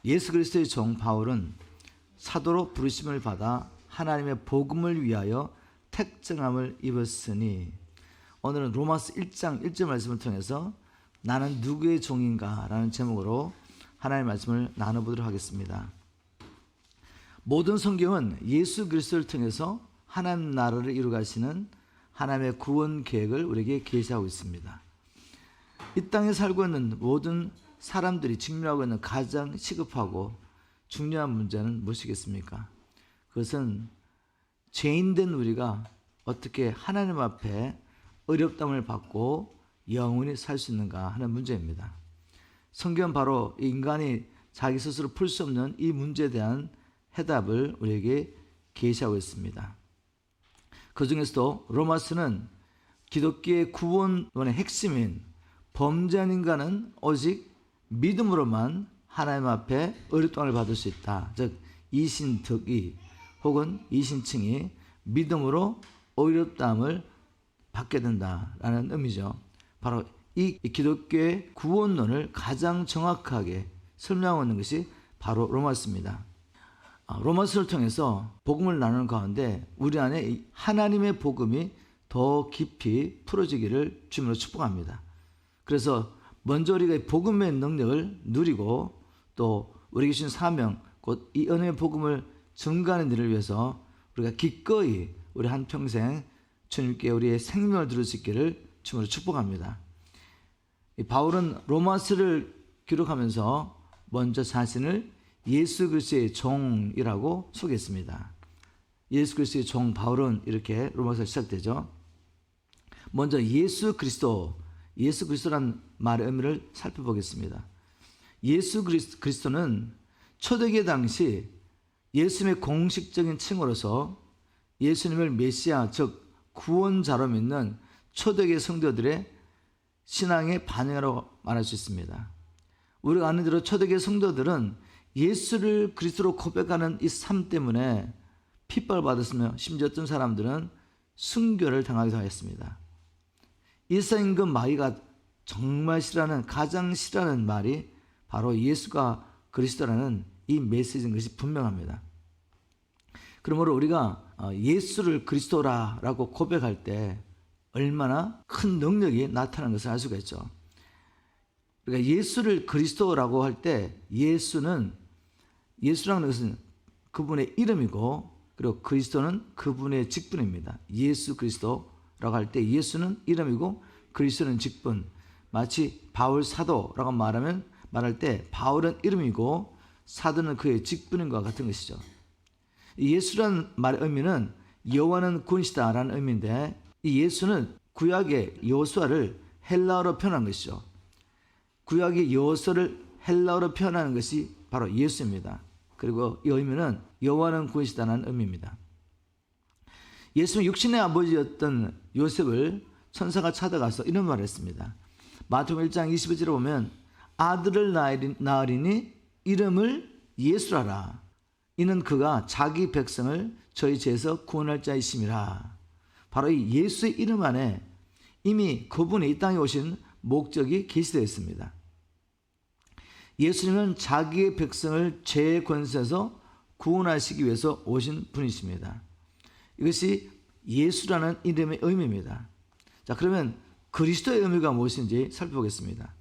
예수 그리스도의 종 바울은 사도로 부르심을 받아 하나님의 복음을 위하여 택정함을 입었으니, 오늘은 로마서 1장 1절 말씀을 통해서 나는 누구의 종인가 라는 제목으로 하나님의 말씀을 나눠보도록 하겠습니다. 모든 성경은 예수 그리스도를 통해서 하나님 나라를 이루가시는 하나님의 구원 계획을 우리에게 계시하고 있습니다. 이 땅에 살고 있는 모든 사람들이 직면하고 있는 가장 시급하고 중요한 문제는 무엇이겠습니까? 그것은 죄인된 우리가 어떻게 하나님 앞에 어렵담을 받고 영원히 살 수 있는가 하는 문제입니다. 성경은 바로 인간이 자기 스스로 풀 수 없는 이 문제에 대한 해답을 우리에게 계시하고 있습니다. 그 중에서도 로마서는 기독교의 구원론의 핵심인 범죄한 인간은 오직 믿음으로만 하나님 앞에 의롭다함을 받을 수 있다. 즉 이신덕이 혹은 이신칭이 믿음으로 의롭다함을 받게 된다라는 의미죠. 바로 이 기독교의 구원론을 가장 정확하게 설명하고 있는 것이 바로 로마서입니다. 로마서를 통해서 복음을 나누는 가운데 우리 안에 하나님의 복음이 더 깊이 풀어지기를 주님으로 축복합니다. 그래서 먼저 우리가 이 복음의 능력을 누리고 또 우리에게 주신 사명, 곧 이 은혜의 복음을 증거하는 일을 위해서 우리가 기꺼이 우리 한평생 주님께 우리의 생명을 드릴 수 있기를 주님으로 축복합니다. 바울은 로마서를 기록하면서 먼저 자신을 예수 그리스도의 종이라고 소개했습니다. 예수 그리스도의 종 바울은 이렇게 로마서가 시작되죠. 먼저 예수 그리스도라는 말의 의미를 살펴보겠습니다. 예수 그리스도는 초대교회 당시 예수님의 공식적인 칭호로서 예수님을 메시아, 즉 구원자로 믿는 초대교회 성도들의 신앙의 반영이라고 말할 수 있습니다. 우리가 아는 대로 초대교회 성도들은 예수를 그리스도로 고백하는 이 삶 때문에 핍박을 받았으며 심지어 어떤 사람들은 순교를 당하기도 하였습니다. 이사임금 마귀가 정말 싫어하는, 가장 싫어하는 말이 바로 예수가 그리스도라는 이 메시지인 것이 분명합니다. 그러므로 우리가 예수를 그리스도라고 고백할 때 얼마나 큰 능력이 나타나는 것을 알 수가 있죠. 그러니까 예수를 그리스도라고 할 때 예수라는 것은 그분의 이름이고, 그리고 그리스도는 그분의 직분입니다. 예수 그리스도라고 할 때 예수는 이름이고 그리스도는 직분. 마치 바울 사도라고 말할 때 바울은 이름이고 사도는 그의 직분인 것과 같은 것이죠. 예수라는 말의 의미는 여호와는 군시다라는 의미인데, 이 예수는 구약의 여호수아를 헬라어로 표현한 것이죠. 구약의 여호수아를 헬라어로 표현하는 것이 바로 예수입니다. 그리고 이 의미는 여호와는 군시다라는 의미입니다. 예수는 육신의 아버지였던 요셉을 천사가 찾아가서 이런 말을 했습니다. 마태복음 1장 22절에 보면 아들을 낳으리니 이름을 예수라라. 이는 그가 자기 백성을 저희 죄에서 구원할 자이심이라. 바로 이 예수의 이름 안에 이미 그분이 이 땅에 오신 목적이 계시되어 있습니다. 예수님은 자기의 백성을 죄의 권세에서 구원하시기 위해서 오신 분이십니다. 이것이 예수라는 이름의 의미입니다. 자, 그러면 그리스도의 의미가 무엇인지 살펴보겠습니다.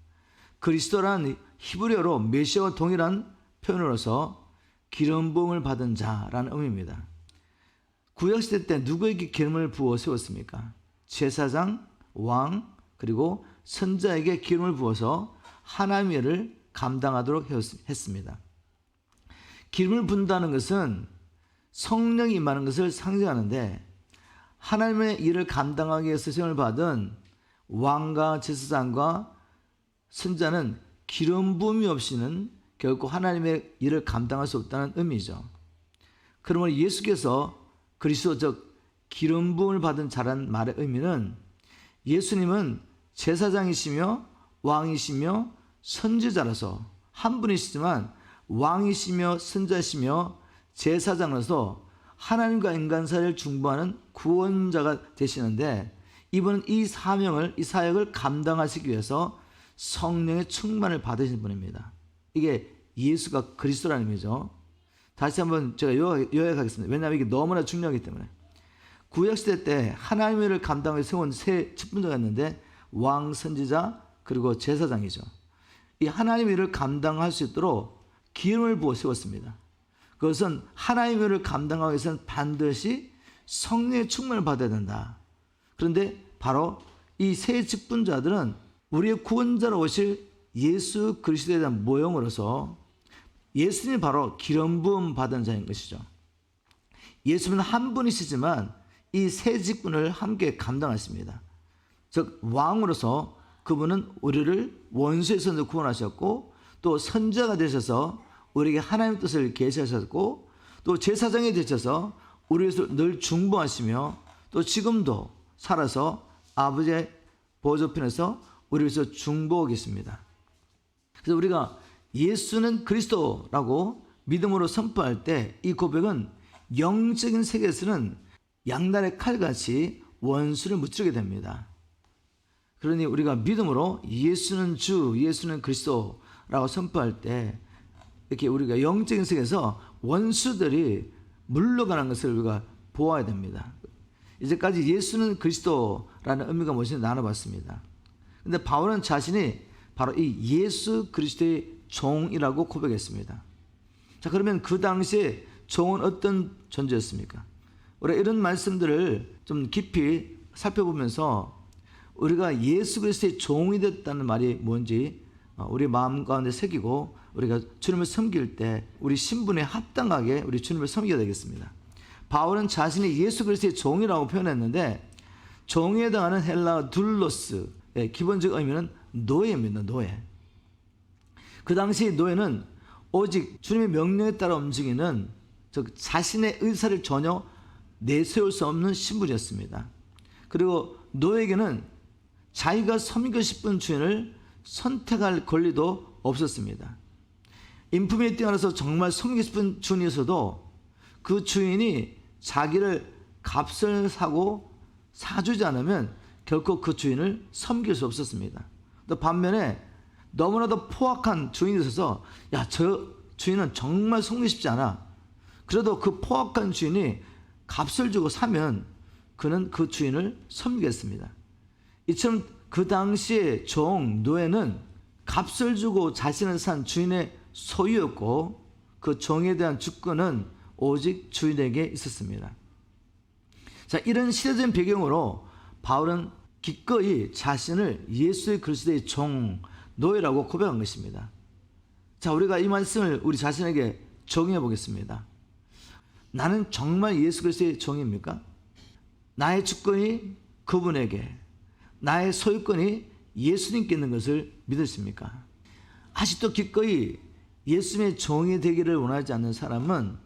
그리스도란 히브리어로 메시아와 동일한 표현으로서 기름 부음을 받은 자라는 의미입니다. 구약시대 때 누구에게 기름을 부어 세웠습니까? 제사장, 왕, 그리고 선자에게 기름을 부어서 하나님의 일을 감당하도록 했습니다. 기름을 붓는다는 것은 성령이 임하는 것을 상징하는데, 하나님의 일을 감당하기 위해서 시험을 받은 왕과 제사장과 선자는 기름 부음이 없이는 결코 하나님의 일을 감당할 수 없다는 의미죠. 그러므로 예수께서 그리스도, 즉 기름 부음을 받은 자라는 말의 의미는 예수님은 제사장이시며 왕이시며 선지자라서 한 분이시지만 왕이시며 선자시며 제사장으로서 하나님과 인간 사이를 중보하는 구원자가 되시는데, 이분은 이 사역을 감당하시기 위해서 성령의 충만을 받으신 분입니다. 이게 예수가 그리스도라는 의미죠. 다시 한번 제가 요약하겠습니다. 왜냐하면 이게 너무나 중요하기 때문에. 구약시대 때 하나님의 일을 감당하여 세운 세 직분자가 있는데 왕, 선지자, 그리고 제사장이죠. 이 하나님의 일을 감당할 수 있도록 기름을 부어 세웠습니다. 그것은 하나님의 일을 감당하기 위해서는 반드시 성령의 충만을 받아야 된다. 그런데 바로 이 세 직분자들은 우리의 구원자로 오실 예수 그리스도에 대한 모형으로서 예수님이 바로 기름 부음 받은 자인 것이죠. 예수님은 한 분이시지만 이 세 직분을 함께 감당하십니다. 즉 왕으로서 그분은 우리를 원수에서 구원하셨고, 또 선지자가 되셔서 우리에게 하나님의 뜻을 계시하셨고, 또 제사장이 되셔서 우리에서 늘 중보하시며, 또 지금도 살아서 아버지의 보좌편에서 우리 위해서 중보하고 계십니다. 그래서 우리가 예수는 그리스도라고 믿음으로 선포할 때 이 고백은 영적인 세계에서는 양날의 칼같이 원수를 무찌르게 됩니다. 그러니 우리가 믿음으로 예수는 주, 예수는 그리스도라고 선포할 때 이렇게 우리가 영적인 세계에서 원수들이 물러가는 것을 우리가 보아야 됩니다. 이제까지 예수는 그리스도라는 의미가 무엇인지 나눠봤습니다. 그런데 바울은 자신이 바로 이 예수 그리스도의 종이라고 고백했습니다. 자, 그러면 그 당시에 종은 어떤 존재였습니까? 우리가 이런 말씀들을 좀 깊이 살펴보면서 우리가 예수 그리스도의 종이 됐다는 말이 뭔지 우리 마음 가운데 새기고 우리가 주님을 섬길 때 우리 신분에 합당하게 우리 주님을 섬겨야 되겠습니다. 바울은 자신이 예수 그리스도의 종이라고 표현했는데, 종에 해당하는 헬라어 둘로스의 기본적 의미는 노예입니다. 노예. 그 당시 노예는 오직 주님의 명령에 따라 움직이는, 즉 자신의 의사를 전혀 내세울 수 없는 신분이었습니다. 그리고 노예에게는 자기가 섬기고 싶은 주인을 선택할 권리도 없었습니다. 인품에 뛰어나서 정말 섬기고 싶은 주인이었어도 그 주인이 자기를 값을 사고 사주지 않으면 결코 그 주인을 섬길 수 없었습니다. 또 반면에 너무나도 포악한 주인이 있어서 저 주인은 정말 섬기고 싶지 않아. 그래도 그 포악한 주인이 값을 주고 사면 그는 그 주인을 섬기겠습니다. 이처럼 그 당시에 종, 노예는 값을 주고 자신을 산 주인의 소유였고, 그 종에 대한 주권은 오직 주인에게 있었습니다. 자, 이런 시대적인 배경으로 바울은 기꺼이 자신을 예수의 그리스도의 종, 노예라고 고백한 것입니다. 자, 우리가 이 말씀을 우리 자신에게 적용해 보겠습니다. 나는 정말 예수 그리스도의 종입니까? 나의 주권이 그분에게, 나의 소유권이 예수님께 있는 것을 믿으십니까? 아직도 기꺼이 예수님의 종이 되기를 원하지 않는 사람은,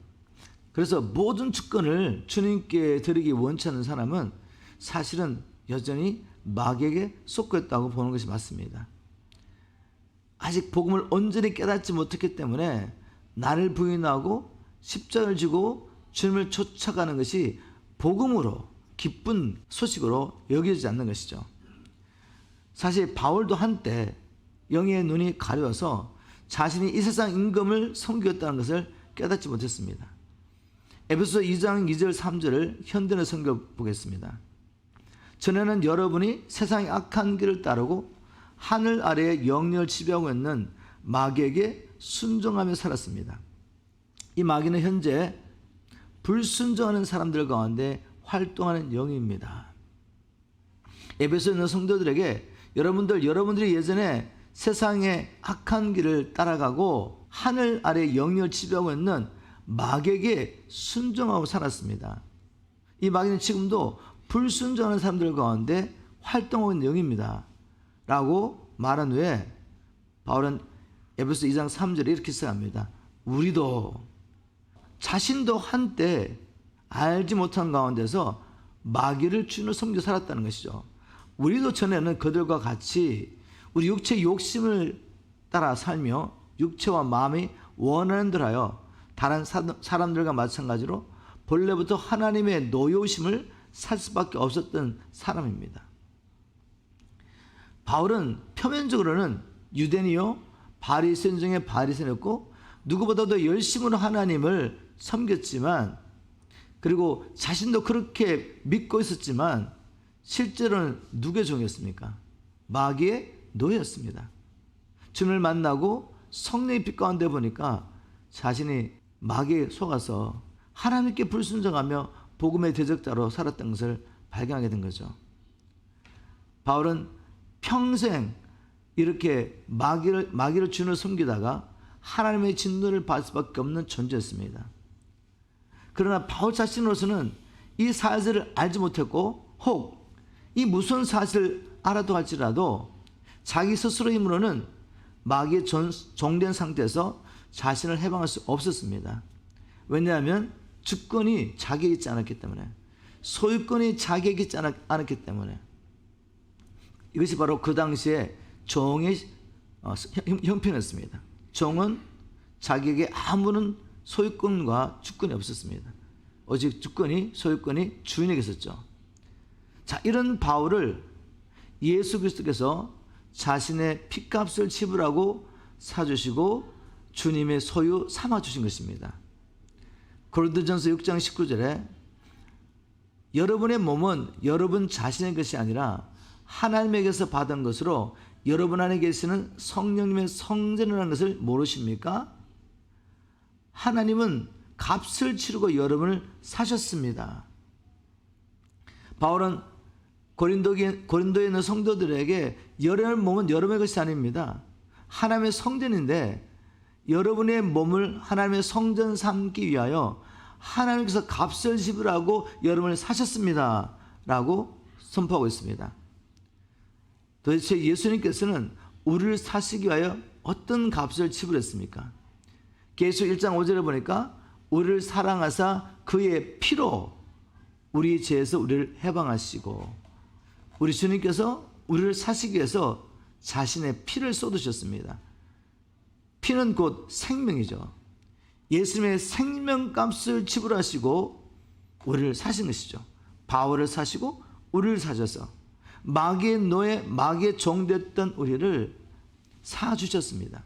그래서 모든 주권을 주님께 드리기 원치 않는 사람은 사실은 여전히 마귀에게 속고 있다고 보는 것이 맞습니다. 아직 복음을 온전히 깨닫지 못했기 때문에 나를 부인하고 십자가를 지고 주님을 쫓아가는 것이 복음으로, 기쁜 소식으로 여겨지지 않는 것이죠. 사실 바울도 한때 영의 눈이 가려워서 자신이 이 세상 임금을 섬기겠다는 것을 깨닫지 못했습니다. 에베소 2장 2절 3절을 현대로 섬겨보겠습니다. 전에는 여러분이 세상의 악한 길을 따르고 하늘 아래에 영령을 지배하고 있는 마귀에게 순종하며 살았습니다. 이 마귀는 현재 불순종하는 사람들 가운데 활동하는 영입니다. 에베소에 있는 성도들에게 여러분들이 예전에 세상의 악한 길을 따라가고 하늘 아래 영령을 지배하고 있는 마귀에게 순종하고 살았습니다. 이 마귀는 지금도 불순종하는 사람들 가운데 활동하고 있는 영입니다. 라고 말한 후에 바울은 에베소 2장 3절에 이렇게 시작합니다. 우리도 자신도 한때 알지 못한 가운데서 마귀를 주인으로 섬겨 살았다는 것이죠. 우리도 전에는 그들과 같이 우리 육체의 욕심을 따라 살며 육체와 마음이 원하는 대로 하여 다른 사람들과 마찬가지로 본래부터 하나님의 노여우심을 살 수밖에 없었던 사람입니다. 바울은 표면적으로는 유대인이요 바리새인 중에 바리새인이었고 누구보다도 열심으로 하나님을 섬겼지만, 그리고 자신도 그렇게 믿고 있었지만 실제로는 누구의 종이었습니까? 마귀의 노예였습니다. 주님을 만나고 성령의 빛 가운데 보니까 자신이 마귀에 속아서 하나님께 불순종하며 복음의 대적자로 살았던 것을 발견하게 된 거죠. 바울은 평생 이렇게 마귀를 주님을 섬기다가 하나님의 진노를 받을 수밖에 없는 존재였습니다. 그러나 바울 자신으로서는 이 사실을 알지 못했고, 혹 이 무슨 사실을 알아도 할지라도 자기 스스로 힘으로는 마귀의 종된 상태에서 자신을 해방할 수 없었습니다. 왜냐하면 주권이 자기에게 있지 않았기 때문에, 소유권이 자기에게 있지 않았기 때문에. 이것이 바로 그 당시에 종의 형편이었습니다. 종은 자기에게 아무런 소유권과 주권이 없었습니다. 오직 소유권이 주인에게 있었죠. 자, 이런 바울을 예수 그리스도께서 자신의 핏값을 지불하고 사주시고 주님의 소유 삼아주신 것입니다. 고린도전서 6장 19절에 여러분의 몸은 여러분 자신의 것이 아니라 하나님에게서 받은 것으로 여러분 안에 계시는 성령님의 성전이라는 것을 모르십니까? 하나님은 값을 치르고 여러분을 사셨습니다. 바울은 고린도에 있는 성도들에게 여러분의 몸은 여러분의 것이 아닙니다. 하나님의 성전인데 여러분의 몸을 하나님의 성전 삼기 위하여 하나님께서 값을 지불하고 여러분을 사셨습니다 라고 선포하고 있습니다. 도대체 예수님께서는 우리를 사시기 위하여 어떤 값을 지불했습니까? 계시록 1장 5절에 보니까 우리를 사랑하사 그의 피로 우리 죄에서 우리를 해방하시고, 우리 주님께서 우리를 사시기 위해서 자신의 피를 쏟으셨습니다. 피는 곧 생명이죠. 예수님의 생명값을 지불하시고 우리를 사신 것이죠. 바울을 사시고 우리를 사셔서 마귀의 노예, 마귀의 종됐던 우리를 사주셨습니다.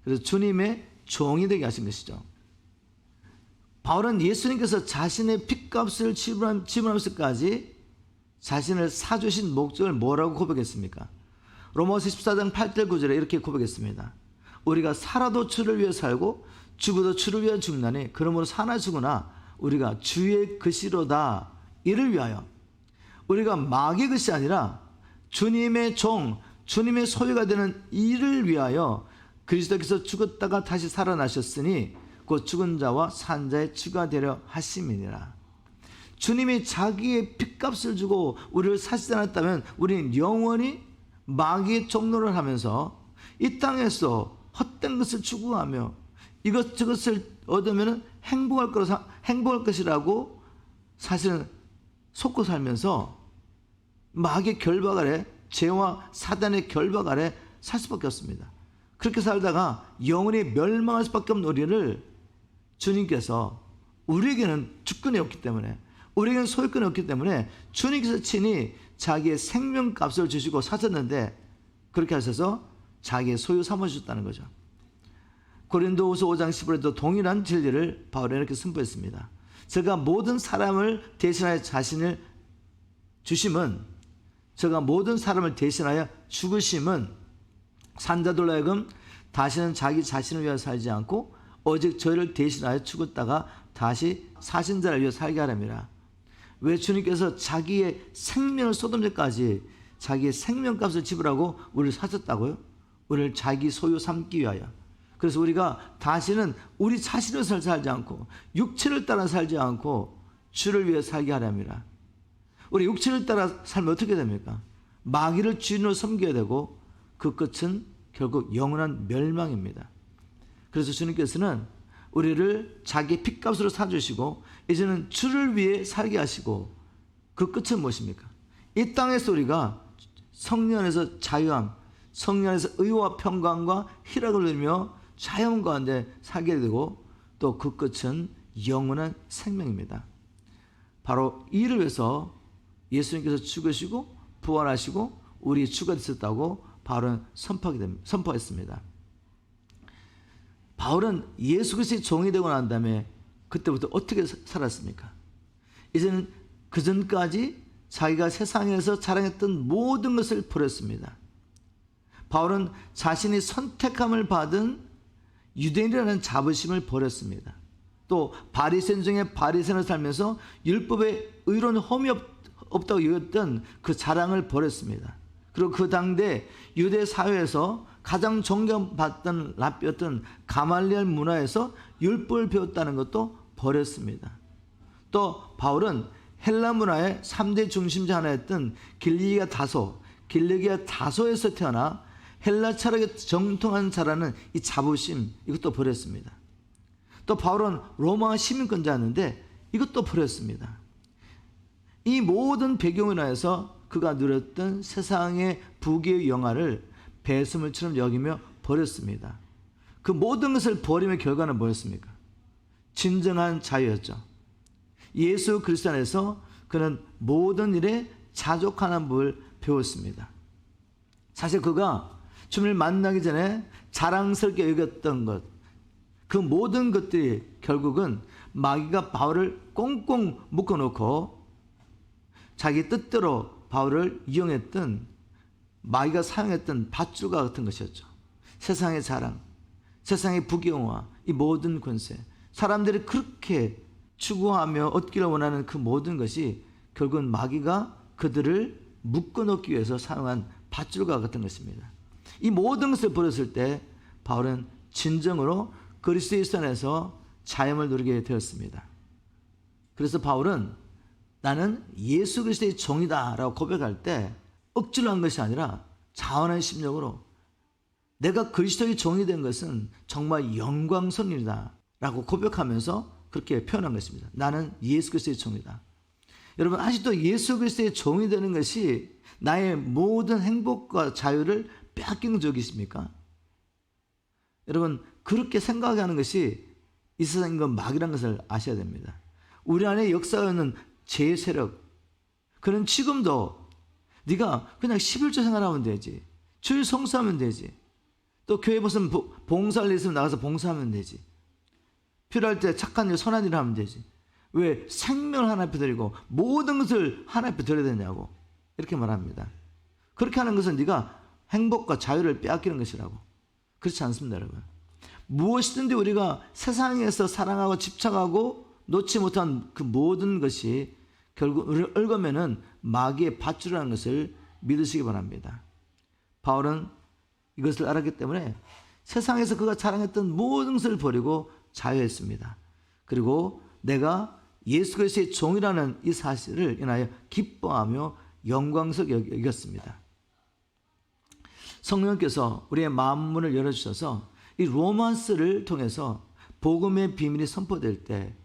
그래서 주님의 종이 되게 하신 것이죠. 바울은 예수님께서 자신의 핏값을 지불하면서까지 자신을 사주신 목적을 뭐라고 고백했습니까? 로마서 14장 8절 9절에 이렇게 고백했습니다. 우리가 살아도 주를 위해 살고 죽어도 주를 위해 죽나니 그러므로 사나 죽으나 우리가 주의 것이로다. 이를 위하여. 우리가 마귀의 것이 아니라 주님의 종, 주님의 소유가 되는 이를 위하여 그리스도께서 죽었다가 다시 살아나셨으니 곧 죽은 자와 산 자의 주가 되려 하심이니라. 주님이 자기의 핏값을 주고 우리를 사시지 않았다면 우리는 영원히 마귀의 종노를 하면서 이 땅에서 헛된 것을 추구하며 이것저것을 얻으면 행복할 것이라고 사실은 속고 살면서 마귀의 결박 아래, 죄와 사단의 결박 아래 살 수밖에 없습니다. 그렇게 살다가 영원히 멸망할 수밖에 없는 우리를 주님께서, 우리에게는 주권이 없기 때문에, 우리에게는 소유권이 없기 때문에 주님께서 친히 자기의 생명값을 주시고 사셨는데, 그렇게 하셔서 자기의 소유 삼아주셨다는 거죠. 고린도후서 5장 10절에도 동일한 진리를 바울이 이렇게 선포했습니다. 제가 모든 사람을 대신하여 자신을 주심은, 제가 모든 사람을 대신하여 죽으심은 산자들로 하여금 다시는 자기 자신을 위하여 살지 않고 오직 저희를 대신하여 죽었다가 다시 사신 자를 위하여 살게 하랍니다. 왜 주님께서 자기의 생명을 쏟음질까지 자기의 생명값을 지불하고 우리를 사셨다고요? 우리를 자기 소유 삼기 위하여. 그래서 우리가 다시는 우리 자신을 살지 않고 육체를 따라 살지 않고 주를 위해 살게 하랍니다. 우리 육체를 따라 살면 어떻게 됩니까? 마귀를 주인으로 섬겨야 되고 그 끝은 결국 영원한 멸망입니다. 그래서 주님께서는 우리를 자기 핏값으로 사주시고 이제는 주를 위해 살게 하시고 그 끝은 무엇입니까? 이 땅에서 우리가 성령 안에서 자유함, 성령 안에서 의와 평강과 희락을 누리며 자연 가운데 살게 되고 또 그 끝은 영원한 생명입니다. 바로 이를 위해서 예수님께서 죽으시고 부활하시고 우리의 주가 되셨다고 바울은 선포했습니다. 바울은 예수 그리스도의 종이 되고 난 다음에 그때부터 어떻게 살았습니까? 이제는 그전까지 자기가 세상에서 자랑했던 모든 것을 버렸습니다. 바울은 자신이 선택함을 받은 유대인이라는 자부심을 버렸습니다. 또 바리새인 중에 바리새인으로 살면서 율법에 의로운 험이 없다고 여겼던 그 자랑을 버렸습니다. 그리고 그 당대 유대 사회에서 가장 존경받던 랍비였던 가말리엘 문화에서 율법을 배웠다는 것도 버렸습니다. 또 바울은 헬라 문화의 3대 중심자 하나였던 길리기아 다소에서 태어나 헬라 철학에 정통한 자라는 이 자부심, 이것도 버렸습니다. 또 바울은 로마 시민권자였는데 이것도 버렸습니다. 이 모든 배경으로 인해서 그가 누렸던 세상의 부귀의 영화를 배설물처럼 여기며 버렸습니다. 그 모든 것을 버림의 결과는 뭐였습니까? 진정한 자유였죠. 예수 그리스도 안에서 그는 모든 일에 자족하는 법을 배웠습니다. 사실 그가 주님을 만나기 전에 자랑스럽게 여겼던 것, 그 모든 것들이 결국은 마귀가 바울을 꽁꽁 묶어놓고 자기 뜻대로 바울을 이용했던, 마귀가 사용했던 밧줄과 같은 것이었죠. 세상의 자랑, 세상의 부귀영화, 이 모든 권세, 사람들이 그렇게 추구하며 얻기를 원하는 그 모든 것이 결국은 마귀가 그들을 묶어놓기 위해서 사용한 밧줄과 같은 것입니다. 이 모든 것을 버렸을 때 바울은 진정으로 그리스도 예수 안에서 자유를 누리게 되었습니다. 그래서 바울은 나는 예수 그리스도의 종이다 라고 고백할 때 억지로 한 것이 아니라 자원한 심령으로 내가 그리스도의 종이 된 것은 정말 영광스러운이다 라고 고백하면서 그렇게 표현한 것입니다. 나는 예수 그리스도의 종이다. 여러분, 아직도 예수 그리스도의 종이 되는 것이 나의 모든 행복과 자유를 빼앗기는 적이 있습니까? 여러분, 그렇게 생각하는 것이 이 세상인 건 마귀라는 것을 아셔야 됩니다. 우리 안에 역사하는 제 세력, 그는 지금도 네가 그냥 11조 생활하면 되지, 주일 성수하면 되지, 또 교회 무슨 봉사할 일 있으면 나가서 봉사하면 되지, 필요할 때 착한 일 선한 일을 하면 되지, 왜 생명을 하나님 앞에 드리고 모든 것을 하나님 앞에 드려야 되냐고 이렇게 말합니다. 그렇게 하는 것은 네가 행복과 자유를 빼앗기는 것이라고. 그렇지 않습니다, 여러분. 무엇이든지 우리가 세상에서 사랑하고 집착하고 놓지 못한 그 모든 것이 결국 우리를 얽으면은 마귀의 밧줄이라는 것을 믿으시기 바랍니다. 바울은 이것을 알았기 때문에 세상에서 그가 자랑했던 모든 것을 버리고 자유했습니다. 그리고 내가 예수 그리스도의 종이라는 이 사실을 인하여 기뻐하며 영광스럽게 여겼습니다. 성령께서 우리의 마음문을 열어주셔서 이 로마서를 통해서 복음의 비밀이 선포될 때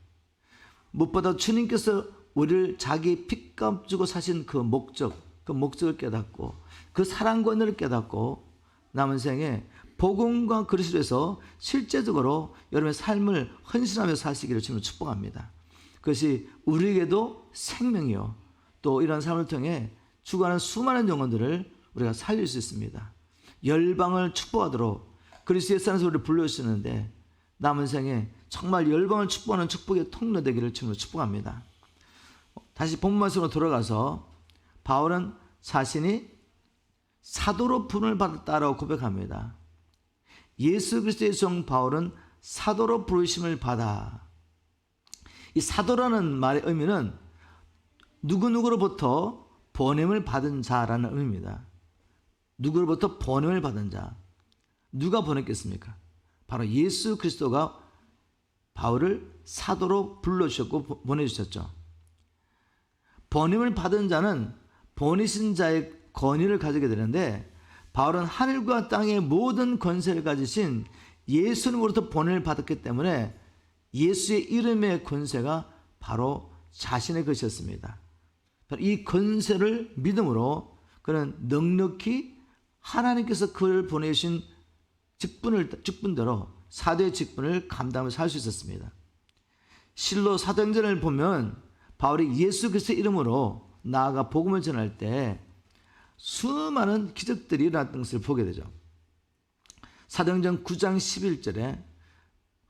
무엇보다 주님께서 우리를 자기 핏값 주고 사신 그 목적을 깨닫고 그 사랑과 은혜를 깨닫고 남은 생에 복음과 그리스도에서 실제적으로 여러분의 삶을 헌신하며 사시기를 주님을 축복합니다. 그것이 우리에게도 생명이요, 또 이런 삶을 통해 죽어가는 수많은 영혼들을 우리가 살릴 수 있습니다. 열방을 축복하도록 그리스도 예수 안에서 우리를 불러주시는데 남은 생에 정말 열방을 축복하는 축복의 통로 되기를 주님으로 축복합니다. 다시 본문 말씀으로 돌아가서 바울은 자신이 사도로 부름을 받았다라고 고백합니다. 예수 그리스도의 종 바울은 사도로 부르심을 받아. 이 사도라는 말의 의미는 누구누구로부터 보냄을 받은 자라는 의미입니다. 누구로부터 보냄을 받은 자. 누가 보냈겠습니까? 바로 예수 그리스도가 바울을 사도로 불러주셨고 보내주셨죠. 보냄을 받은 자는 보내신 자의 권위를 가지게 되는데 바울은 하늘과 땅의 모든 권세를 가지신 예수님으로부터 보냄을 받았기 때문에 예수의 이름의 권세가 바로 자신의 것이었습니다. 이 권세를 믿음으로 그는 넉넉히 하나님께서 그를 보내신 직분대로 사도의 직분을 감당하며 살 수 있었습니다. 실로 사도행전을 보면 바울이 예수 그리스도의 이름으로 나아가 복음을 전할 때 수많은 기적들이 일어났던 것을 보게 되죠. 사도행전 9장 11절에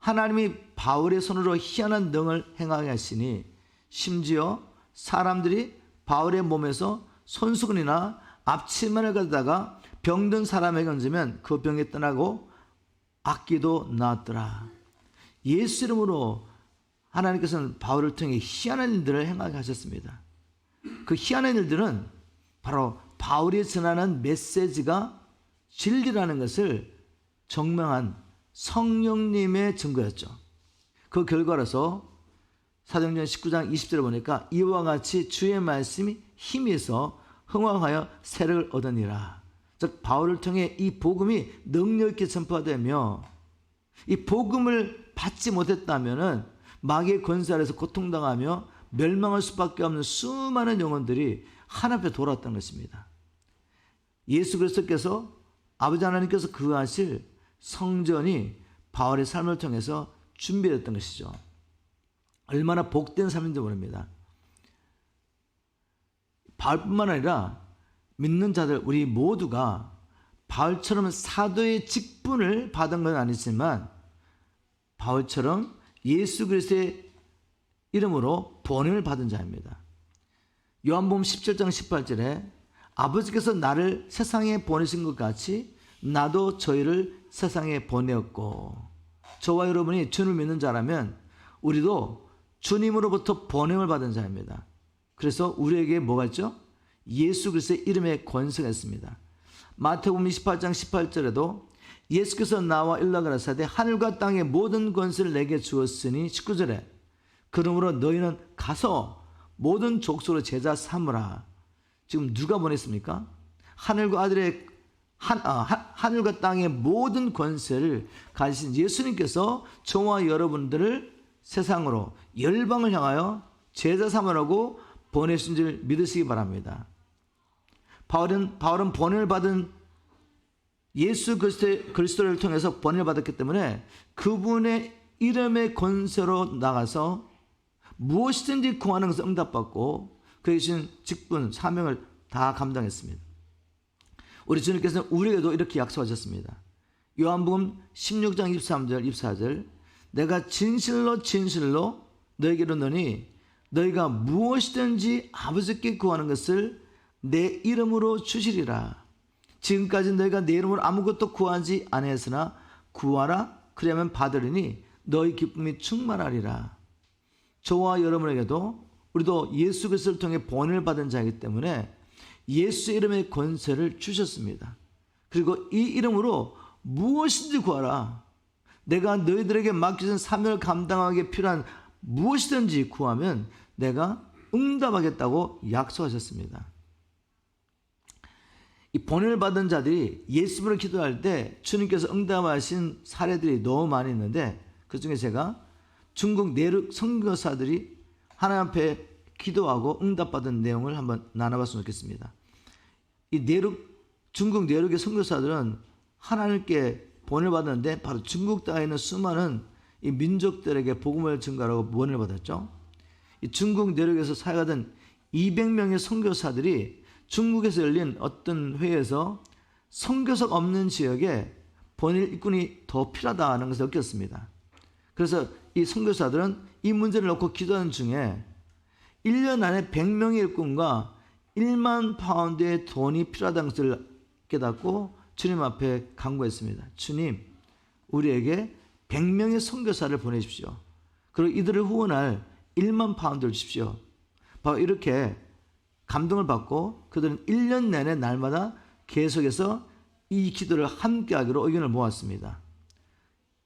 하나님이 바울의 손으로 희한한 능을 행하게 하시니 심지어 사람들이 바울의 몸에서 손수건이나 앞치마를 가져다가 병든 사람에게 얹으면 그 병이 떠나고 악기도 나았더라. 예수 이름으로 하나님께서는 바울을 통해 희한한 일들을 행하게 하셨습니다. 그 희한한 일들은 바로 바울이 전하는 메시지가 진리라는 것을 증명한 성령님의 증거였죠. 그 결과로서 사도행전 19장 20절을 보니까 이와 같이 주의 말씀이 힘이 있어 흥왕하여 세력을 얻으니라. 즉 바울을 통해 이 복음이 능력 있게 전파되며 이 복음을 받지 못했다면은 마귀의 권세 아래서 고통당하며 멸망할 수밖에 없는 수많은 영혼들이 하나님 앞에 돌아왔던 것입니다. 예수 그리스도께서 아버지 하나님께서 거하실 성전이 바울의 삶을 통해서 준비됐던 것이죠. 얼마나 복된 삶인지 모릅니다. 바울뿐만 아니라 믿는 자들 우리 모두가 바울처럼 사도의 직분을 받은 건 아니지만 바울처럼 예수 그리스도의 이름으로 번영을 받은 자입니다. 요한복음 17장 18절에 아버지께서 나를 세상에 보내신 것 같이 나도 저희를 세상에 보내었고, 저와 여러분이 주님을 믿는 자라면 우리도 주님으로부터 번영을 받은 자입니다. 그래서 우리에게 뭐가 있죠? 예수 그리스도의 이름에 권세가 있습니다. 마태복음 28장 18절에도 예수께서 나와 일러가라사대 하늘과 땅의 모든 권세를 내게 주었으니 19절에 그러므로 너희는 가서 모든 족속으로 제자 삼으라. 지금 누가 보냈습니까? 하늘과 땅의 모든 권세를 가지신 예수님께서 저와 여러분들을 세상으로 열방을 향하여 제자 삼으라고 보내신 줄 믿으시기 바랍니다. 바울은 번영을 받은 예수 그리스도를 통해서 번영을 받았기 때문에 그분의 이름의 권세로 나가서 무엇이든지 구하는 것을 응답받고 그에게 주신 직분, 사명을 다 감당했습니다. 우리 주님께서는 우리에게도 이렇게 약속하셨습니다. 요한복음 16장 23절 24절 내가 진실로 진실로 너에게 이르노니 너희가 무엇이든지 아버지께 구하는 것을 내 이름으로 주시리라. 지금까지 너희가 내 이름으로 아무것도 구하지 아니했으나 구하라 그리하면 받으리니 너희 기쁨이 충만하리라. 저와 여러분에게도 우리도 예수 그리스도를 통해 번영을 받은 자이기 때문에 예수 이름의 권세를 주셨습니다. 그리고 이 이름으로 무엇이든지 구하라. 내가 너희들에게 맡겨진 사명을 감당하기 필요한 무엇이든지 구하면 내가 응답하겠다고 약속하셨습니다. 이 번영을 받은 자들이 예수님을 기도할 때 주님께서 응답하신 사례들이 너무 많이 있는데 그 중에 제가 중국 내륙 선교사들이 하나님 앞에 기도하고 응답받은 내용을 한번 나눠봤으면 좋겠습니다. 중국 내륙의 선교사들은 하나님께 번영을 받았는데 바로 중국 땅에 있는 수많은 이 민족들에게 복음을 증거하라고 번영을 받았죠. 이 중국 내륙에서 사역하던 200명의 선교사들이 중국에서 열린 어떤 회의에서 선교사가 없는 지역에 번영 일꾼이 더 필요하다는 것을 느꼈습니다. 그래서 이 선교사들은 이 문제를 놓고 기도하는 중에 1년 안에 100명의 일꾼과 1만 파운드의 돈이 필요하다는 것을 깨닫고 주님 앞에 간구했습니다. 주님, 우리에게 100명의 선교사를 보내십시오. 그리고 이들을 후원할 1만 파운드를 주십시오. 바로 이렇게 감동을 받고 그들은 1년 내내 날마다 계속해서 이 기도를 함께 하기로 의견을 모았습니다.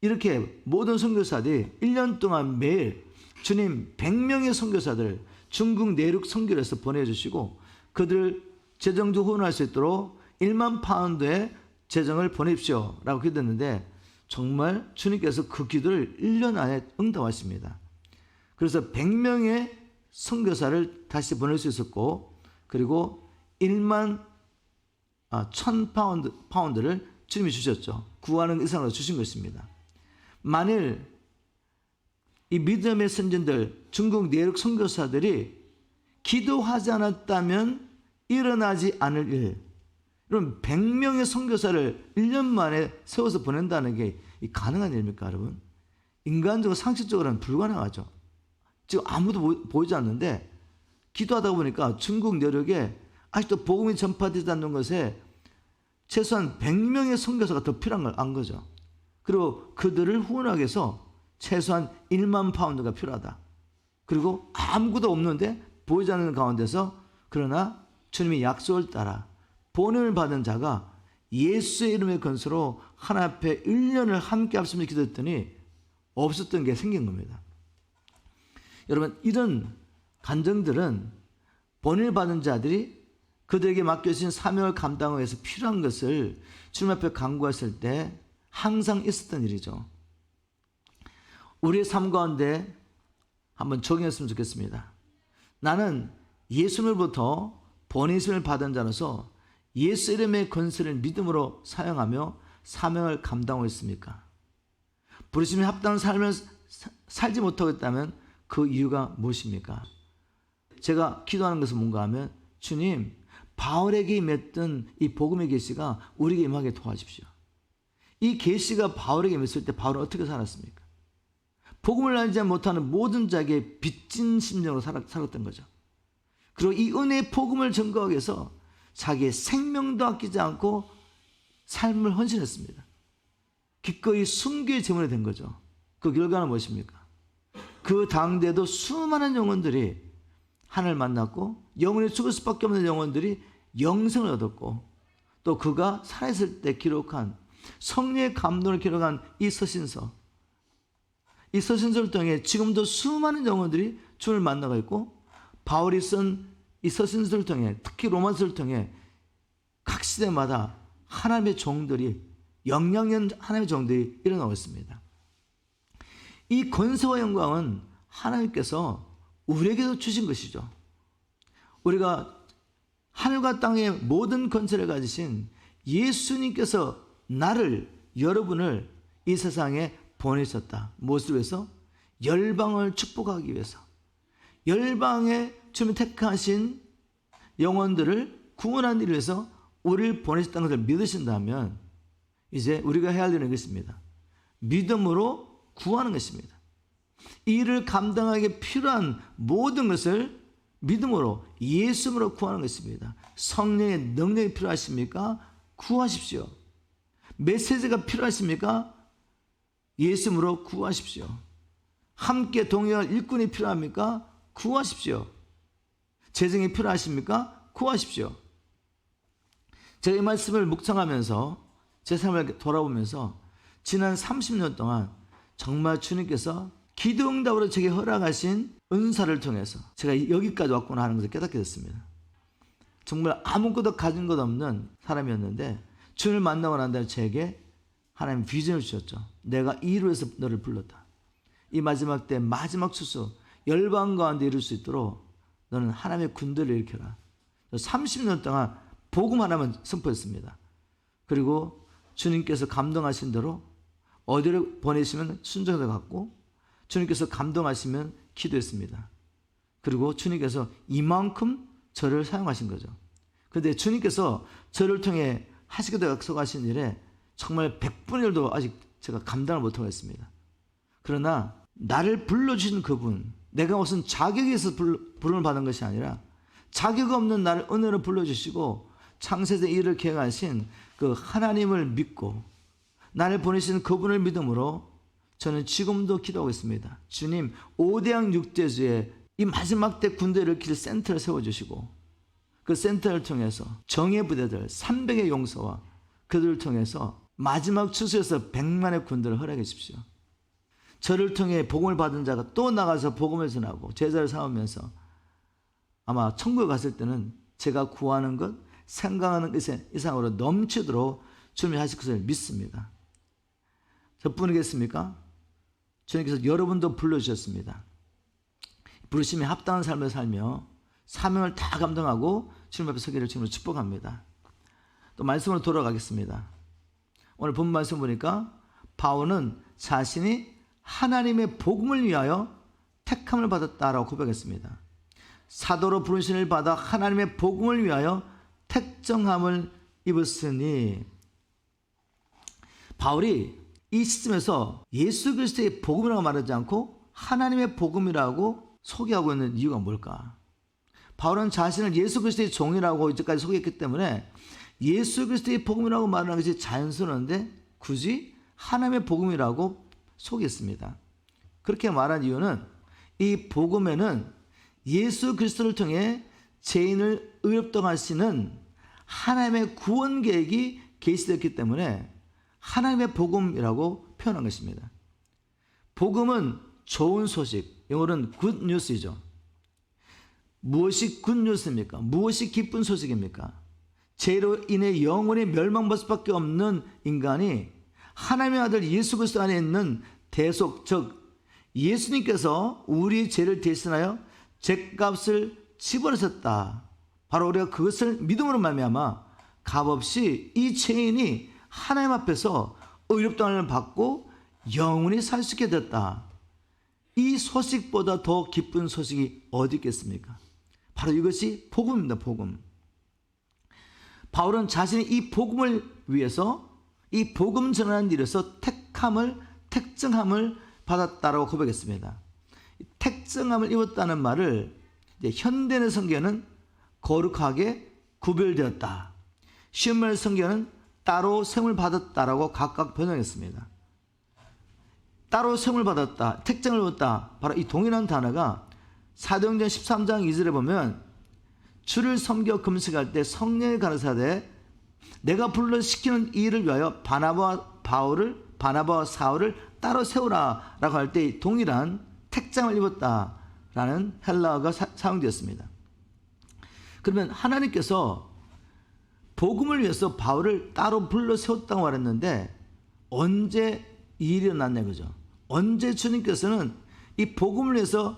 이렇게 모든 선교사들이 1년 동안 매일 주님 100명의 선교사들 중국 내륙 선교를 해서 보내주시고 그들을 재정도 후원할 수 있도록 1만 파운드의 재정을 보내십시오 라고 기도했는데 정말 주님께서 그 기도를 1년 안에 응답하십니다. 그래서 100명의 선교사를 다시 보낼 수 있었고 그리고 1만 1000파운드를 주님이 주셨죠. 구하는 이상으로 주신 것입니다. 만일 이 믿음의 선진들 중국 내륙 선교사들이 기도하지 않았다면 일어나지 않을 일. 여러분 100명의 선교사를 1년 만에 세워서 보낸다는 게 가능한 일입니까 여러분? 인간적으로 상식적으로는 불가능하죠. 지금 아무도 보이지 않는데 기도하다 보니까 중국 내륙에 아직도 복음이 전파되지 않는 것에 최소한 100명의 선교사가 더 필요한 걸 안 거죠. 그리고 그들을 후원하기 위해서 최소한 1만 파운드가 필요하다. 그리고 아무것도 없는데 보이지 않는 가운데서 그러나 주님의 약속을 따라 본을 받은 자가 예수의 이름의 건수로 하나님 앞에 1년을 함께 합심을 기도했더니 없었던 게 생긴 겁니다. 여러분, 이런 간증들은 본을 받은 자들이 그들에게 맡겨진 사명을 감당하기 위해서 필요한 것을 주님 앞에 간구했을 때 항상 있었던 일이죠. 우리의 삶 가운데 한번 적용했으면 좋겠습니다. 나는 예수님으로부터 본인심을 받은 자로서 예수 이름의 권세를 믿음으로 사용하며 사명을 감당하고 있습니까? 부르심에 합당한 삶을 살지 못하고 있다면 그 이유가 무엇입니까? 제가 기도하는 것은 뭔가 하면 주님, 바울에게 임했던 이 복음의 계시가 우리에게 임하게 도와주십시오. 이 계시가 바울에게 임했을 때 바울은 어떻게 살았습니까? 복음을 알지 못하는 모든 자에게 빚진 심령으로 살았던 거죠. 그리고 이 은혜의 복음을 전거하기 위해서 자기의 생명도 아끼지 않고 삶을 헌신했습니다. 기꺼이 순교의 제물이 된 거죠. 그 결과는 무엇입니까? 그 당대에도 수많은 영혼들이 하나님을 만났고 영원히 죽을 수밖에 없는 영혼들이 영생을 얻었고 또 그가 살아있을 때 기록한 성령의 감동을 기록한 이 서신서를 통해 지금도 수많은 영혼들이 주를 만나고 있고 바울이 쓴 이 서신서를 통해 특히 로마서를 통해 각 시대마다 하나님의 종들이 영향력 하나님의 종들이 일어나고 있습니다. 이 권세와 영광은 하나님께서 우리에게도 주신 것이죠. 우리가 하늘과 땅의 모든 권세를 가지신 예수님께서 나를, 여러분을 이 세상에 보내셨다. 무엇을 위해서? 열방을 축복하기 위해서. 열방에 주님이 택하신 영혼들을 구원하는 일을 위해서 우리를 보내셨다는 것을 믿으신다면 이제 우리가 해야 할 일은 것입니다. 믿음으로 구하는 것입니다. 이 일을 감당하기 필요한 모든 것을 믿음으로 예수님으로 구하는 것입니다. 성령의 능력이 필요하십니까? 구하십시오. 메시지가 필요하십니까? 예수님으로 구하십시오. 함께 동행할 일꾼이 필요합니까? 구하십시오. 재정이 필요하십니까? 구하십시오. 제가 이 말씀을 묵상하면서 제 삶을 돌아보면서 지난 30년 동안 정말 주님께서 기도응답으로 제게 허락하신 은사를 통해서 제가 여기까지 왔구나 하는 것을 깨닫게 됐습니다. 정말 아무것도 가진 것 없는 사람이었는데 주님을 만나고 난 다음에 제게 하나님 비전을 주셨죠. 내가 이 일을 위해서 너를 불렀다. 이 마지막 때 마지막 추수 열방 가운데 이룰 수 있도록 너는 하나님의 군대를 일으켜라. 30년 동안 복음 하나만 선포했습니다. 그리고 주님께서 감동하신 대로 어디를 보내시면 순종해 갔고 주님께서 감동하시면 기도했습니다. 그리고 주님께서 이만큼 저를 사용하신 거죠. 그런데 주님께서 저를 통해 하시기도 약속하신 일에 정말 100분의 1도 아직 제가 감당을 못하고 있습니다. 그러나 나를 불러주신 그분, 내가 무슨 자격이 있어서 부름을 받은 것이 아니라 자격 없는 나를 은혜로 불러주시고 창세전 일을 계획하신 그 하나님을 믿고 나를 보내신 그분을 믿음으로 저는 지금도 기도하고 있습니다. 주님, 5대양 6대주에 이 마지막 때 군대를 일으킬 센터를 세워주시고 그 센터를 통해서 정예 부대들 300의 용사와 그들을 통해서 마지막 추수에서 100만의 군대를 허락해 주십시오. 저를 통해 복음을 받은 자가 또 나가서 복음을 전하고 제자를 삼으면서 아마 천국에 갔을 때는 제가 구하는 것, 생각하는 것 이상으로 넘치도록 주님이 하실 것을 믿습니다. 저뿐이겠습니까? 주님께서 여러분도 불러주셨습니다. 부르심에 합당한 삶을 살며 사명을 다 감당하고 주님 앞에 서기를 주님으로 축복합니다. 또 말씀으로 돌아가겠습니다. 오늘 본 말씀 보니까 바울은 자신이 하나님의 복음을 위하여 택함을 받았다라고 고백했습니다. 사도로 부르심을 받아 하나님의 복음을 위하여 택정함을 입었으니 바울이 이 시점에서 예수 그리스도의 복음이라고 말하지 않고 하나님의 복음이라고 소개하고 있는 이유가 뭘까? 바울은 자신을 예수 그리스도의 종이라고 이제까지 소개했기 때문에 예수 그리스도의 복음이라고 말하는 것이 자연스러운데 굳이 하나님의 복음이라고 소개했습니다. 그렇게 말한 이유는 이 복음에는 예수 그리스도를 통해 죄인을 의롭당하시는 하나님의 구원 계획이 계시되었기 때문에 하나님의 복음이라고 표현한 것입니다. 복음은 좋은 소식, 영어로는 good news이죠. 무엇이 good news입니까? 무엇이 기쁜 소식입니까? 죄로 인해 영원히 멸망받을 수밖에 없는 인간이 하나님의 아들 예수 그리스도 안에 있는 대속, 즉 예수님께서 우리의 죄를 대신하여 죄값을 집어넣으셨다. 바로 우리가 그것을 믿음으로 말미암아 값없이 이 죄인이 하나님 앞에서 의롭다함을 받고 영원히 살 수 있게 됐다. 이 소식보다 더 기쁜 소식이 어디 있겠습니까? 바로 이것이 복음입니다. 복음. 바울은 자신이 이 복음을 위해서 이 복음 전하는 일에서 택정함을 받았다라고 고백했습니다. 택정함을 입었다는 말을 이제 현대의 성경은 거룩하게 구별되었다. 시험의 성경은 따로 세움을 받았다라고 각각 번역했습니다. 따로 세움을 받았다, 택정을 받았다. 바로 이 동일한 단어가 사도행전 13장 2절에 보면 주를 섬겨 금식할 때 성령이 가르사대 내가 불러 시키는 이 일을 위하여 바나바와 사울을 따로 세우라 라고 할 때 동일한 택장을 입었다라는 헬라어가 사용되었습니다. 그러면 하나님께서 복음을 위해서 바울을 따로 불러 세웠다고 말했는데 언제 이 일이 일어났냐 그죠? 언제 주님께서는 이 복음을 위해서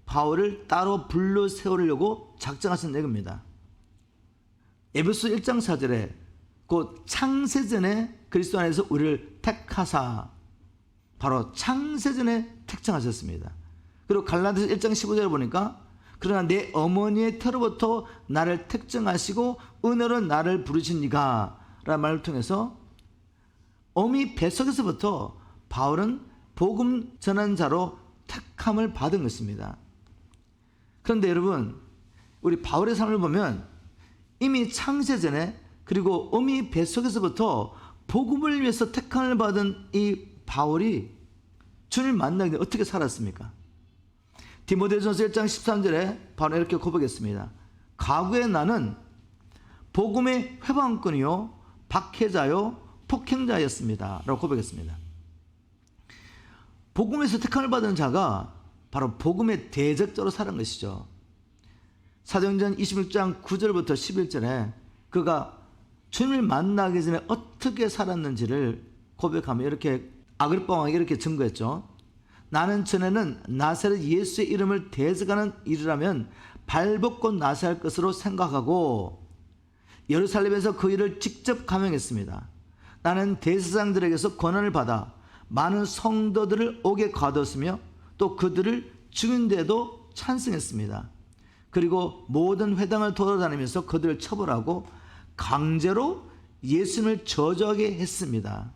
바울을 따로 불러 세우려고 작정하신 얘기입니다. 에베소 1장 4절에 곧 창세전에 그리스도 안에서 우리를 택하사, 바로 창세전에 택정하셨습니다. 그리고 갈라디아서 1장 15절에 보니까 그러나 내 어머니의 태로부터 나를 택정하시고 은혜로 나를 부르신 이가 라는 말을 통해서 어미 뱃속에서부터 바울은 복음 전한 자로 택함을 받은 것입니다. 그런데 여러분, 우리 바울의 삶을 보면 이미 창세전에 그리고 어미 뱃속에서부터 복음을 위해서 택함을 받은 이 바울이 주님을 만나기 전에 어떻게 살았습니까? 디모데전서 1장 13절에 바로 이렇게 고백했습니다. 과거에 나는 복음의 회방꾼이요 박해자요 폭행자였습니다 라고 고백했습니다. 복음에서 택함을 받은 자가 바로 복음의 대적자로 살은 것이죠. 사도행전 26장 9절부터 11절에 그가 주님을 만나기 전에 어떻게 살았는지를 고백하며 이렇게 아그리빠왕에게 이렇게 증거했죠. 나는 전에는 나사렛 예수의 이름을 대적하는 일이라면 발벗고 나서야 할 것으로 생각하고 예루살렘에서 그 일을 직접 감행했습니다. 나는 대제사장들에게서 권한을 받아 많은 성도들을 옥에 가두었으며 또 그들을 죽인 데도 찬성했습니다. 그리고 모든 회당을 돌아다니면서 그들을 처벌하고 강제로 예수님을 저주하게 했습니다.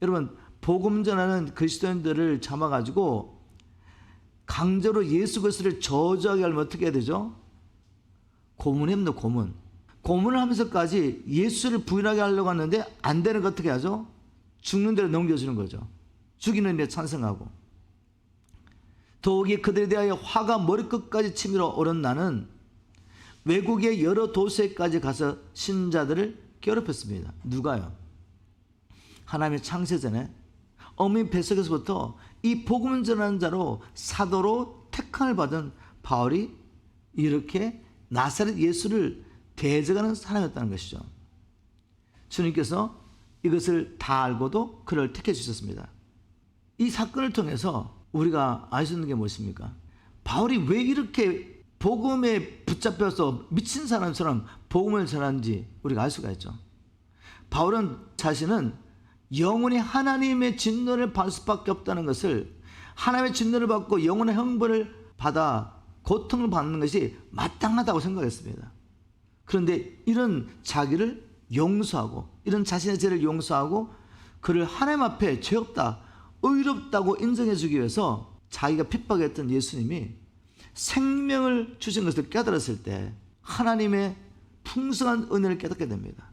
여러분, 복음 전하는 그리스도인들을 잡아가지고 강제로 예수 그리스도를 저주하게 하면 어떻게 해야 되죠? 고문입니다. 고문을 하면서까지 예수를 부인하게 하려고 하는데 안 되는 거 어떻게 하죠? 죽는 대로 넘겨주는 거죠. 죽이는 데 찬성하고. 더욱이 그들에 대하여 화가 머리끝까지 치밀어 오른 나는 외국의 여러 도시에까지 가서 신자들을 괴롭혔습니다. 누가요? 하나님의 창세전에 어미 뱃속에서부터 이 복음을 전하는 자로 사도로 택함을 받은 바울이 이렇게 나사렛 예수를 대적하는 사람이었다는 것이죠. 주님께서 이것을 다 알고도 그를 택해 주셨습니다. 이 사건을 통해서 우리가 알 수 있는 게 무엇입니까? 바울이 왜 이렇게 복음에 붙잡혀서 미친 사람처럼 복음을 전하는지 우리가 알 수가 있죠. 바울은 자신은 영원히 하나님의 진노를 받을 수밖에 없다는 것을, 하나님의 진노를 받고 영원의 형벌을 받아 고통을 받는 것이 마땅하다고 생각했습니다. 그런데 이런 자기를 용서하고, 이런 자신의 죄를 용서하고 그를 하나님 앞에 죄 없다, 의롭다고 인정해 주기 위해서 자기가 핍박했던 예수님이 생명을 주신 것을 깨달았을 때 하나님의 풍성한 은혜를 깨닫게 됩니다.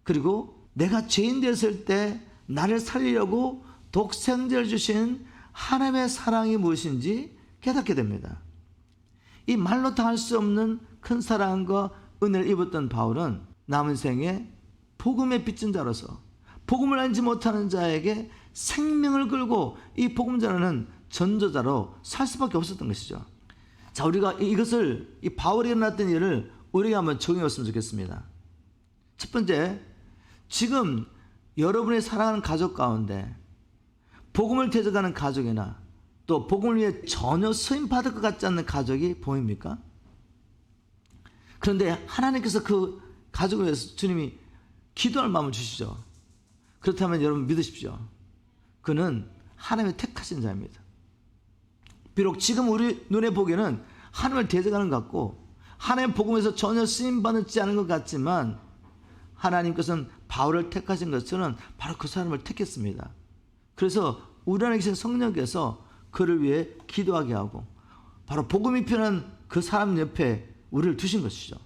그리고 내가 죄인 되었을 때 나를 살리려고 독생자를 주신 하나님의 사랑이 무엇인지 깨닫게 됩니다. 이 말로 다 할 수 없는 큰 사랑과 은혜를 입었던 바울은 남은 생에 복음의 빚진 자로서 복음을 알지 못하는 자에게 생명을 걸고 이 복음 전하는 전도자로 살 수밖에 없었던 것이죠. 자, 우리가 이것을 이 바울이 일어났던 일을 우리에게 한번 적용해 봤으면 좋겠습니다. 첫 번째, 지금 여러분의 사랑하는 가족 가운데 복음을 대적하는 가족이나 또 복음을 위해 전혀 쓰임 받을 것 같지 않는 가족이 보입니까? 그런데 하나님께서 그 가족을 위해서 주님이 기도할 마음을 주시죠. 그렇다면 여러분 믿으십시오. 그는 하나님의 택하신 자입니다. 비록 지금 우리 눈에 보기에는 하나님을 대적하는 것 같고 하나님 복음에서 전혀 쓰임받지 않은 것 같지만 하나님께서는 바울을 택하신 것처럼 바로 그 사람을 택했습니다. 그래서 우리 안에 계신 성령께서 그를 위해 기도하게 하고 바로 복음이 필요한 그 사람 옆에 우리를 두신 것이죠.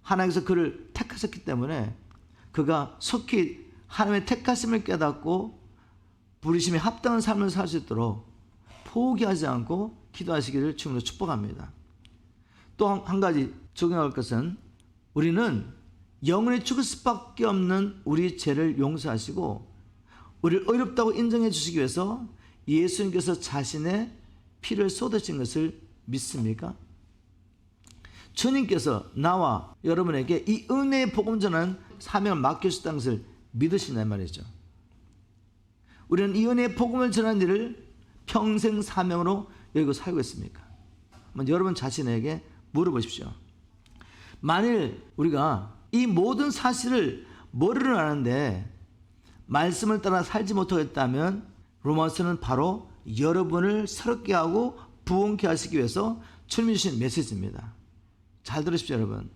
하나님께서 그를 택하셨기 때문에 그가 속히 하나님의 택하심을 깨닫고 부르심에 합당한 삶을 살 수 있도록 포기하지 않고 기도하시기를 주님으로 축복합니다. 또 한 가지 적용할 것은 우리는 영원히 죽을 수밖에 없는 우리 죄를 용서하시고 우리를 의롭다고 인정해 주시기 위해서 예수님께서 자신의 피를 쏟으신 것을 믿습니까? 주님께서 나와 여러분에게 이 은혜의 복음 전하는 사명을 맡겨주셨다는 것을 믿으시냐 말이죠. 우리는 이 은혜의 복음을 전하는 일을 평생 사명으로 여기고 살고 있습니까? 한번 여러분 자신에게 물어보십시오. 만일 우리가 이 모든 사실을 모르는 아는데 말씀을 따라 살지 못하겠다면 로마서는 바로 여러분을 새롭게 하고 부흥케 하시기 위해서 주님이 주신 메시지입니다. 잘 들으십시오, 여러분.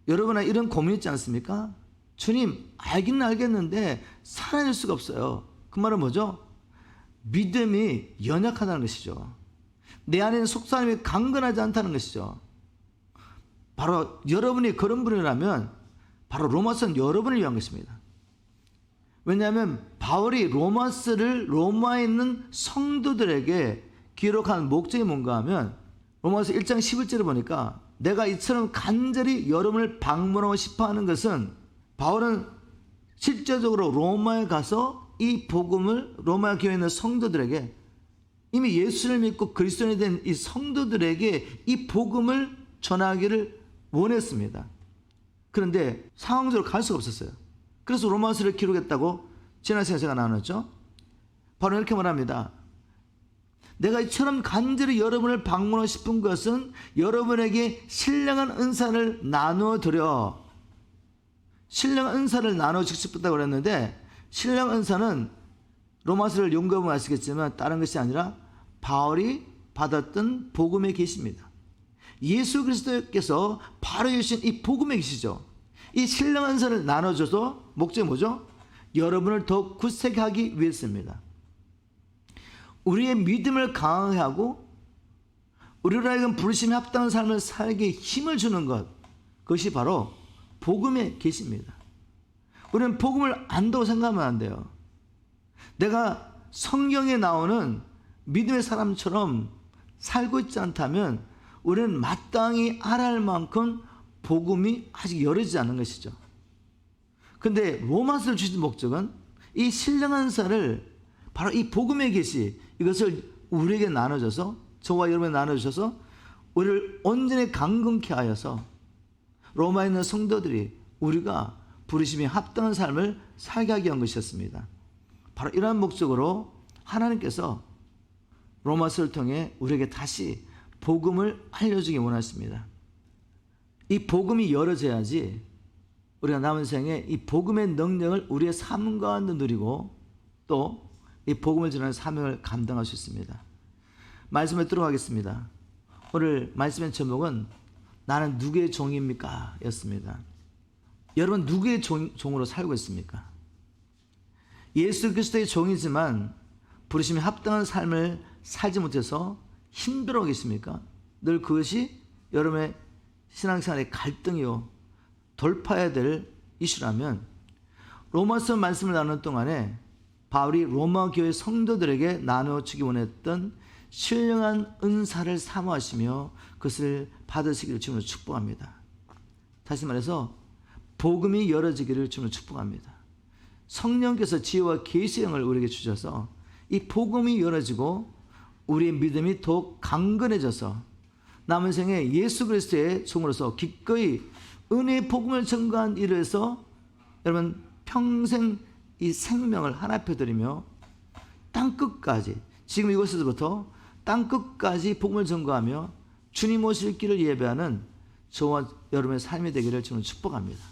여러분은 이런 고민 있지 않습니까? 주님, 알기는 알겠는데 살아낼 수가 없어요. 그 말은 뭐죠? 믿음이 연약하다는 것이죠. 내 안에는 속사람이 강건하지 않다는 것이죠. 바로 여러분이 그런 분이라면 바로 로마서는 여러분을 위한 것입니다. 왜냐하면 바울이 로마서를 로마에 있는 성도들에게 기록한 목적이 뭔가 하면 로마서 1장 11절을 보니까 내가 이처럼 간절히 여러분을 방문하고 싶어 하는 것은 바울은 실제적으로 로마에 가서 이 복음을 로마 교회에 있는 성도들에게 이미 예수를 믿고 그리스도인이 된 이 성도들에게 이 복음을 전하기를 원했습니다. 그런데 상황적으로 갈 수가 없었어요. 그래서 로마서를 기록했다고 지난 시간에 제가 나눴죠. 바로 이렇게 말합니다. 내가 이처럼 간절히 여러분을 방문하고 싶은 것은 여러분에게 신령한 은사를 나누어 드려 신령한 은사를 나누고 싶다고 그랬는데 신령한 은사는 로마서를 연구해보면 아시겠지만 다른 것이 아니라 바울이 받았던 복음의 계시입니다. 예수 그리스도께서 바로 주신 이 복음의 계시죠. 이 신령한 은사를 나눠줘서 목적이 뭐죠? 여러분을 더 굳세게 하기 위해서입니다. 우리의 믿음을 강하게 하고 우리로 하여금 부르심에 합당한 삶을 살기에 힘을 주는 것, 그것이 바로 복음의 계시입니다. 우리는 복음을 안다고 생각하면 안 돼요. 내가 성경에 나오는 믿음의 사람처럼 살고 있지 않다면 우리는 마땅히 알아야 할 만큼 복음이 아직 열리지 않은 것이죠. 그런데 로마서를 주신 목적은 이 신령한 은사를 바로 이 복음의 계시, 이것을 우리에게 나눠줘서 저와 여러분에게 나눠주셔서 우리를 온전히 강건케 하여서 로마에 있는 성도들이 우리가 부르심에 합당한 삶을 살게 하기 위한 것이었습니다. 바로 이러한 목적으로 하나님께서 로마서를 통해 우리에게 다시 복음을 알려주기 원하십니다. 이 복음이 열어져야지 우리가 남은 생에 이 복음의 능력을 우리의 삶 가운데 누리고 또 이 복음을 전하는 사명을 감당할 수 있습니다. 말씀을 들어가겠습니다. 오늘 말씀의 제목은 나는 누구의 종입니까? 였습니다. 여러분 누구의 종으로 살고 있습니까? 예수 그리스도의 종이지만 부르심에 합당한 삶을 살지 못해서 힘들어 계십니까? 늘 그것이 여러분의 신앙생활의 갈등이요 돌파해야 될 이슈라면 로마서 말씀을 나누는 동안에 바울이 로마 교회 성도들에게 나눠주기 원했던 신령한 은사를 사모하시며 그것을 받으시기를 주님으로 축복합니다. 다시 말해서 복음이 열어지기를 주님으로 축복합니다. 성령께서 지혜와 계시의 영을 우리에게 주셔서 이 복음이 열어지고 우리의 믿음이 더욱 강건해져서 남은 생에 예수 그리스도의 종으로서 기꺼이 은혜의 복음을 전가한 일을 해서 여러분 평생 이 생명을 하나표 드리며 땅끝까지 지금 이곳에서부터 땅끝까지 복음을 전가하며 주님 오실 길을 예배하는 저와 여러분의 삶이 되기를 저는 축복합니다.